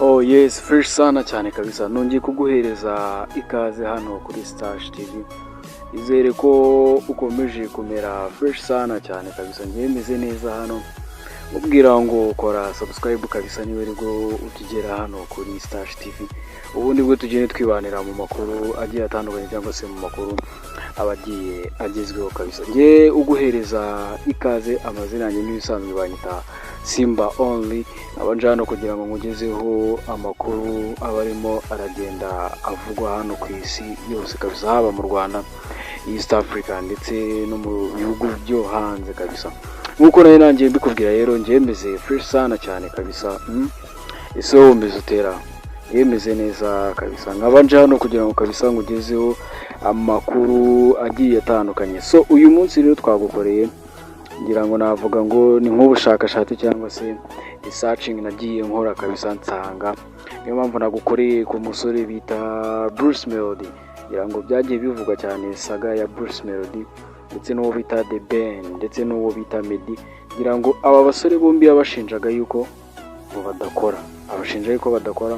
Oh yes, fresh sana cyane kabisa. Nongeye kuguhereza ikaze hano kuri Stash TV. Izere ko ukomeje kumera fresh sana cyane kabisa. Ngiye meze neza hano. Ubwira ngo kora subscribe kabisa niwe rwo utugera hano kuri Stash TV. Ubundi bwo tugene twibanira mu makuru agiye atandukanye cyangwa se mu makuru abagiye agezweho kabisa. Ngiye uguhereza ikaze amazina yanjye n'ibisanzwe banyita Simba Only. Abanjano kugira ngo mugezeho amakuru abarimo aragenda avugwa hano ku isi yose kabisa, haba mu Rwanda, East Africa ndetse no mu bihugu byo hanze kabisa. Nkuko nayo nanjye mbikubwira rero ngiye meze fresh sana cyane kabisa. Ese wowe umeze utera? Yemeze neza kabisa. Nkabanje hano kugira ngo kabisa ngugezeho amakuru agiye atandukanye. So uyu munsi rero twagukoreye ngira ngo navuga ngo ni nk'ubushakashatsi cyangwa se researching nagiye nkora kabisa nsanga. Niyo mpamvu nagukoreye ku musore bita Bruce Melody. Ngira ngo byagiye bivuga cyane saga ya Bruce Melody ndetse n'uwo bita The Ben ndetse n'uwo bita Meddy. Ngira ngo aba basore bombi abashinjaga yuko badakora. Abashinja yuko badakora.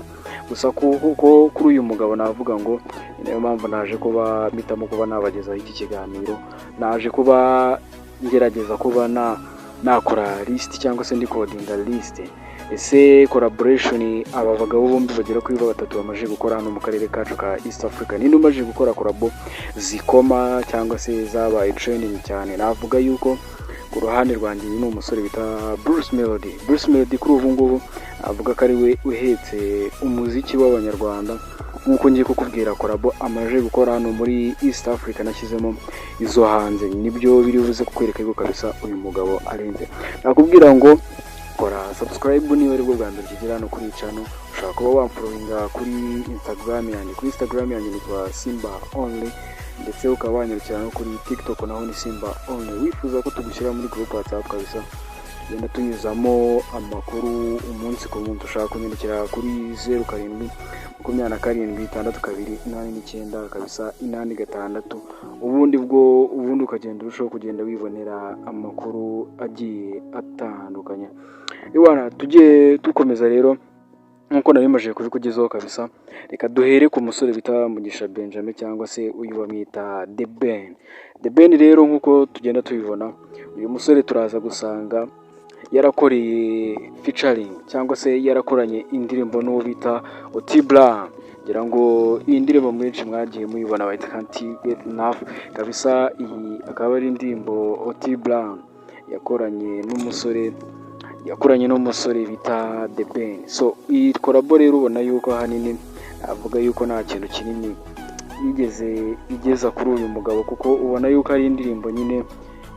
Gusa kuko kuri uyu mugabo navuga ngo niyo mpamvu naje kuba mitamo kuba nabagezaho iki kiganiro. Naje kuba ngerageza kuba nakora list cyangwa se ndi codinga list. Ese collaboration aba bagabo bombi bagera kuri batatu bamaje gukora hano mu karere kacu ka East Africa. Ninde umaje gukora collabo zikoma cyangwa se zabaye trending cyane? Navuga yuko ku ruhande rwanjye ni umusore bita Bruce Melody. Bruce Melody kuri ubu ngubu avuga ko ari we uhetse umuziki w'abanyarwanda. Nkuko ngiye kukubwira collabo amaje gukora hano muri East Africa nashyizemo izo hanze, nibyo biri buze kukwereka yuko kabisa uyu mugabo arenze. Nakubwira ngo kora subscribe niba ari bwo bwa mbere kigera hano kuri channel. Ushaka kuba wamfollowinga kuri Instagram yanjye. Kuri Instagram yanjye nitwa Simba Only, ndetse ukaba wanyarukira no kuri TikTok naho ni Simba Only. Wifuza ko tugushyira muri group WhatsApp kabisa, genda tunyuzamo amakuru umunsi ku munsi. Ushaka kunyandikira kuri 0727628289 kabisa 86. ubundi ukagenda urushaho kugenda wibonera amakuru agiye atandukanye. Iwana tujye dukomeza rero nkuko narimaje kubikugezaho kabisa. Reka duhere ku musore bita Mugisha Benjamin cyangwa se uyu bamwita The Ben. The Ben rero nkuko tugenda tubibona, uyu musore turaza gusanga yarakoreye featuring cyangwa se yarakoranye indirimbo n'uwo bita Otibla. Ngira ngo iyi ndirimbo mwinshi mwagiye muyibona bayita Can't Get Enough kabisa. Iyi akaba ari indirimbo Otibla yakoranye n'umusore bita The Ben. So iyi collabo rero ubona yuko hanini avuga yuko nta kintu kinini igeza kuri uyu mugabo, kuko ubona yuko ari indirimbo nyine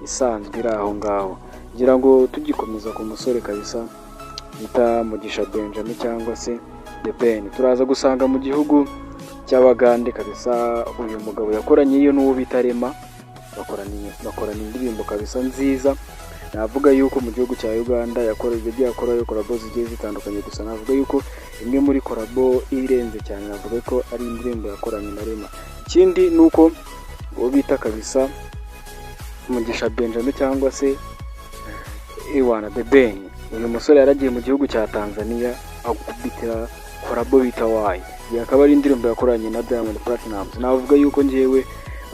isanzwe iri aho ngaho. Ngira ngo tugikomeza ku musore kabisa bita Mugisha Benjamin cyangwa se The Ben, turaza gusanga mu gihugu cy'Abagande kabisa uyu mugabo yakoranye iyo n'uwo bita Rema. Bakorana indirimbo kabisa nziza. Navuga yuko mu gihugu cya Uganda yagiye akora collabo zigiye zitandukanye, gusa navuga yuko imwe muri collabo irenze cyane navuga ko ari indirimbo yakoranye na Rema. Ikindi nuko uwo bita kabisa Mugisha Benjamin cyangwa se The Ben, uyu musore yaragiye mu gihugu cya Tanzania akubitira collabo bita Why. Yakaba ari indirimbo yakoranye na Diamond Platnumz. Navuga yuko ngewe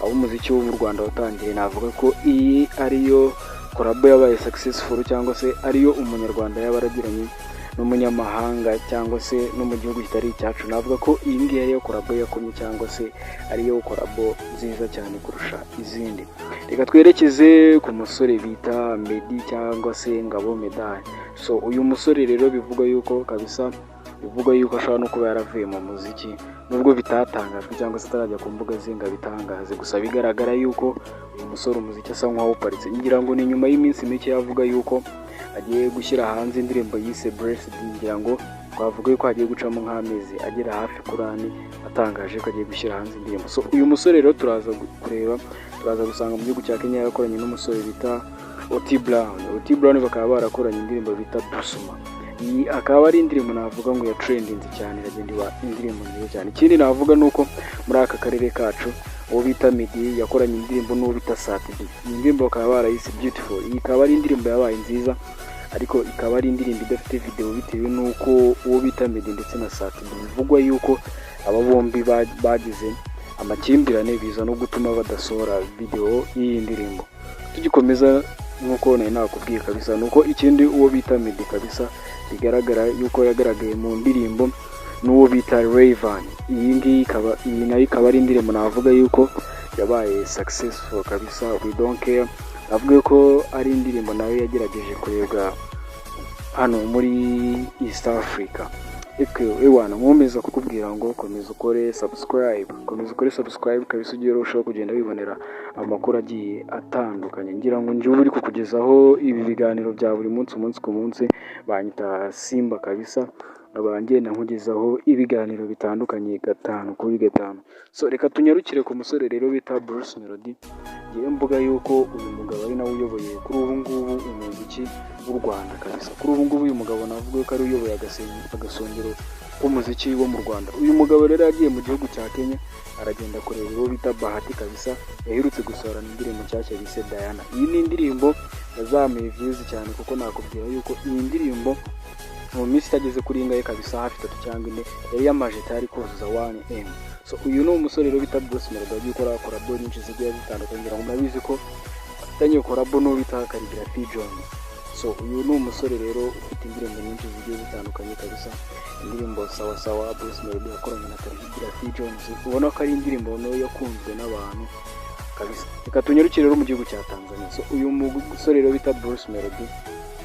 umuziki wo mu Rwanda watangiye, navuga ko iyi ariyo collabo yabaye successful cyangwa se ariyo umunyarwanda yabaragiranye n'umunyamahanga cyangwa se no mu gihugu kitari icyacu. Navuga ko iyi ngiyi ariyo collabo yakomye cyangwa se ariyo collabo nziza cyane kurusha izindi. Reka twerekeze ku musore bita Meddy cyangwa se Ngabo Medal. So uyu musore rero bivuga yuko ashobora no kuba yaravuye mu muziki, nubwo bitatangajwe cyangwa se atarajya ku mbuga zinga bitangaze. Gusa bigaragara yuko uyu musore umuziki asa nkaho uparitse. Ngira ngo ni nyuma y'iminsi mike yavuga yuko agiye gushyira hanze indirimbo yise Blessed. Ngira ngo twavuga yuko agiye gucamo nk'amezi agera hafi kuri 4 atangaje ko agiye gushyira hanze indirimbo. So uyu musore rero turaza gusanga mu gihugu cya Kenya yakoranye n'umusore bita Otibla. Bakaba barakoranye indirimbo bita Dusuma. Iyi akaba ari indirimbo navuga ngo ya trending cyane, iragenda indirimbo nziza cyane. Ikindi navuga nuko muri aka karere kacu uwo bita Meddy yakoranye indirimbo n'uwo bita Saturday. Iyi ndirimbo bakaba barayise Beautiful. Iyi akaba ari indirimbo yabaye nziza ariko ikaba ari indirimbo idafite video bitewe n'uko uwo bita Meddy ndetse na Sat bivugwa yuko aba bombi bagize amakimbirane biza no gutuma badasohora video y'iyi ndirimbo. Tugikomeza nk'uko nari nakubwiye kabisa nuko ikindi uwo bita Meddy kabisa bigaragara yuko yagaragaye mu ndirimbo n'uwo bita Rayvanny. Iyi nayo ikaba ari indirimbo navuga yuko yabaye successful kabisa. We don't care, avuga ko ari indirimbo nayo yagerageje kurebwa hano muri East Africa. Ewana nkomeza kukubwira ngo komeza ukore subscribe kabisa ugiye urushaho kugenda wibonera amakuru agiye atandukanye. Ngira ngo njye uri kukugezaho ibi biganiro bya buri munsi ku munsi, banyita Simba kabisa, abangenda nkugezaho ibiganiro bitandukanye 5 kuri 5. So reka tunyarukire ku musore rero bita Bruce Melody. Ngiye mvuga yuko uyu mugabo ari nawe uyoboye kuri ubu ngubu umuziki w'u Rwanda kabisa. Kuri ubu ngubu uyu mugabo navuga ko ari uyoboye agasongero k'umuziki wo mu Rwanda. Uyu mugabo rero yagiye mu gihugu cya Kenya aragenda kureba uwo bita Bahati kabisa, yaherutse gusohora indirimbo nshyashya bise Diana. Iyi ni indirimbo yazamuye views cyane kuko nakubwira yuko iyi ndirimbo mu minsi itageze kuri ingahe kabisa hafi 3 cyangwa 4 yari yamaje tari kuzuza 1M. So uyu ni umusore rero bita Bruce Melody agiye gukora collabo nyinshi zigiye zitandukanye. Ngira ngo murabizi ko afitanye collabo n'uwo bita Khaligraphy Jones. So uyu ni umusore rero ufite indirimbo nyinshi zigiye zitandukanye kabisa, indirimbo sawa Bruce Melody yakoranye na Khaligraphy Jones. Ubona ko ari indirimbo nayo yakunzwe n'abantu kabisa. Reka tunyarukire rero mu gihugu cya Tanzania. So uyu musore rero bita Bruce Melody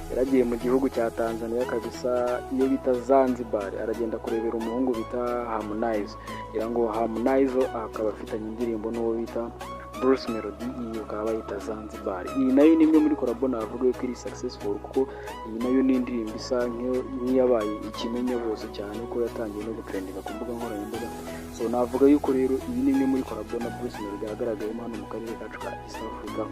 yaragiye mu gihugu cya Tanzania kabisa, iyo bita Zanzibar, aragenda kurebera umuhungu bita Harmonize. Ngira ngo Harmonize akaba afitanye indirimbo n'uwo bita Bruce Melody, iyo akaba yita Zanzibar. Iyi nayo ni imwe muri collabo navuga ko iri successful kuko iyi nayo ni indirimbo isa nk'iyabaye ikimenya bose cyane ko yatangiye no gutrendinga ku mbuga nkoranyambaga. So navuga yuko rero iyi ni imwe muri collabo na Bruce Melody yagaragayemo hano mu karere kacu ka East Africa,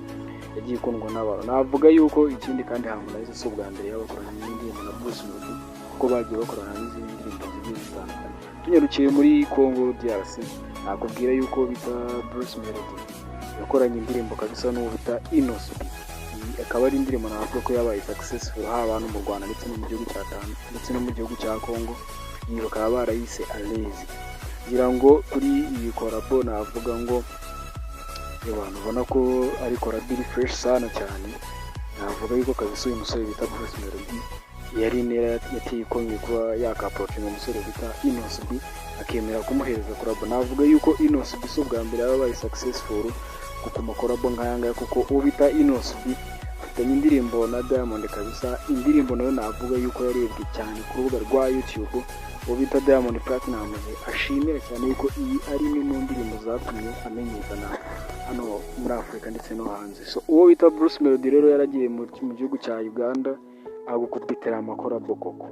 yagiye ikundwa n'abantu. Navuga yuko ikindi kandi Harmonize si ubwa mbere yabakorana n'indirimbo na Bruce Melody kuko bagiye bakorana n'izindi ndirimbo zigiye zitandukanye. Tunyarukiye muri Congo DRC, nakubwira yuko bita Bruce Melody yakoranye indirimbo kabisa n'uwo bita Innocent. Iyi akaba ari indirimbo navuga ko yabaye successful haba no mu Rwanda ndetse no mu gihugu cya Tanzania ndetse no mu gihugu cya Congo. Iyi bakaba barayise Alezi. Ngira ngo kuri iyi collabo navuga ngo abantu ubona ko ari collabo iri fresh sana cyane. Navuga yuko kabisa uyu musore bita Bruce Melody yari nera yateye ikomeye kuba yakaproachinga umusore bita Innocent akemera kumuhereza collabo. Navuga yuko Innocent si ubwa mbere yabaye successful kuko makorabo nk'ayanga kuko uwo bita Innocent afitanye indirimbo na Diamond kabisa. Indirimbo nayo navuga yuko yarebwe cyane ku rubuga rwa YouTube. Uwo bita Diamond Platinum ashimira cyane yuko iyi ari imwe mu ndirimbo zatumye amenyekana hano muri Afrika ndetse no hanze. So uwo bita Bruce Melody rero yaragiye mu gihugu cya Uganda agukubitira amakorabo koko.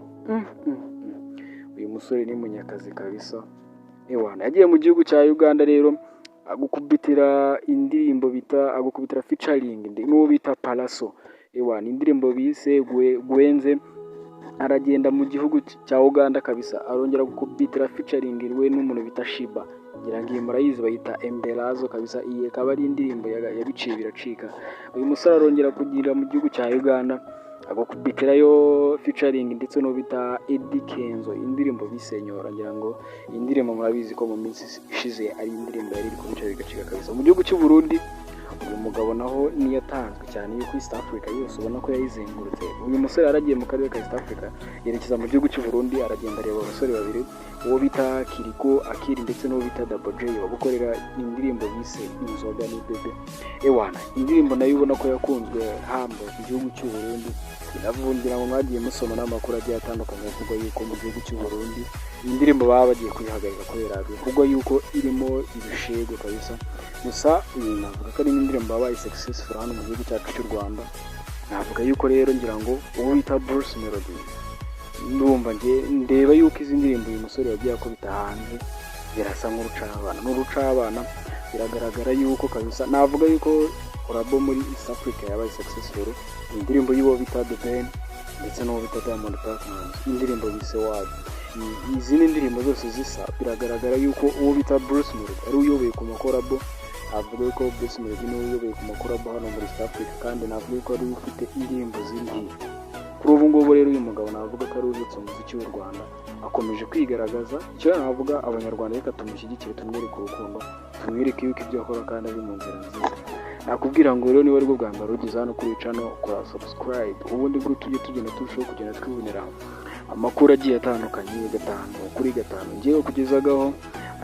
Uyu musore ni munyakazi kabisa. Ewana yagiye mu gihugu cya Uganda rero agukubitira indirimbo bita agukubitira featuring n'uwo bita Palaso. Ewana indirimbo bise Gwenze. Aragenda mu gihugu cya Uganda kabisa arongera gukubitira featuring we n'umuntu bita Shiba. Ngira ngo murayizi bayita Embelazo kabisa. Iyi akaba ari indirimbo yabiciye biracika. Uyu musore arongera kugira mu gihugu cya Uganda agukubitirayo featuring ndetse no bita Eddy Kenzo, indirimbo bisenyora. Ngira ngo iyi ndirimbo murabizi ko mu minsi ishize ari indirimbo yari kubica bigacika kabisa. Mu gihugu cy'u Burundi uyu mugabo naho niyatanzwe cyane yuko East Africa yose ubona ko yayizengurutse. Uyu musore aragiye mu karere ka East Africa yerekeza mu gihugu cy'u Burundi, aragenda areba abasore babiri, uwo bita Kiriko Akiri ndetse n'uwo bita Double J bagukorera indirimbo bise Inzoga ni Bebe. Ewana indirimbo nayo ubona ko yakunzwe hamba mu gihugu cy'u Burundi. Navungira ngo mwagiye musoma n'amakuru agiye atandukanye avuga yuko mu gihugu cy'u Burundi indirimbo baba bagiye kuyihagarika kubera bivugwa yuko irimo ibishego kabisa. Gusa iyi navuga ko ari indirimbo yabaye successful hano mu gihugu cyacu cy'u Rwanda. Navuga yuko rero ngira ngo uwo bita Bruce Melody ndumva ndeba yuko izi ndirimbo uyu musore yagiye akubita hanze birasa n'urucabana. Biragaragara yuko kabisa navuga yuko collabo muri East Africa yabaye successful. Indirimbo y'uwo bita The Ben ndetse n'uwo bita Diamond Platinum, indirimbo bise Wad. Izi ni indirimbo zose zisa. Biragaragara yuko uwo bita Bruce Melody ari uyoboye ku makorabo. Avuga ko Bruce Melody ni uyoboye ku makorabo hano muri East Africa kandi navuga ko ari ufite indirimbo zindi kuri ubu ngubu rero uyu mugabo navuga ko ari uvutse umuziki w'u Rwanda, akomeje kwigaragaza. Icyo navuga abanyarwanda, reka tumushyigikire, tumwereke urukundo, tumwereke yuko ibyo akora kandi ari mu nzira nziza. Nakubwira ngo rero niba aribwo bwa mbere ugeze hano kuri channel, kora subscribe, ubundi bwo tujye tugenda turushaho kugenda twibonera amakuru agiye atandukanye gatanu kuri gatanu. Ngiye kugezagaho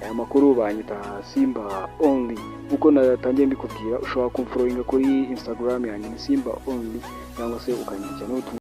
aya makuru banyita Simba Only, uko natangiye mbikubwira. Ushobora kumfollowinga kuri Instagram yanjye Simba Only, cyangwa se ukanyandikira n'ubutumwa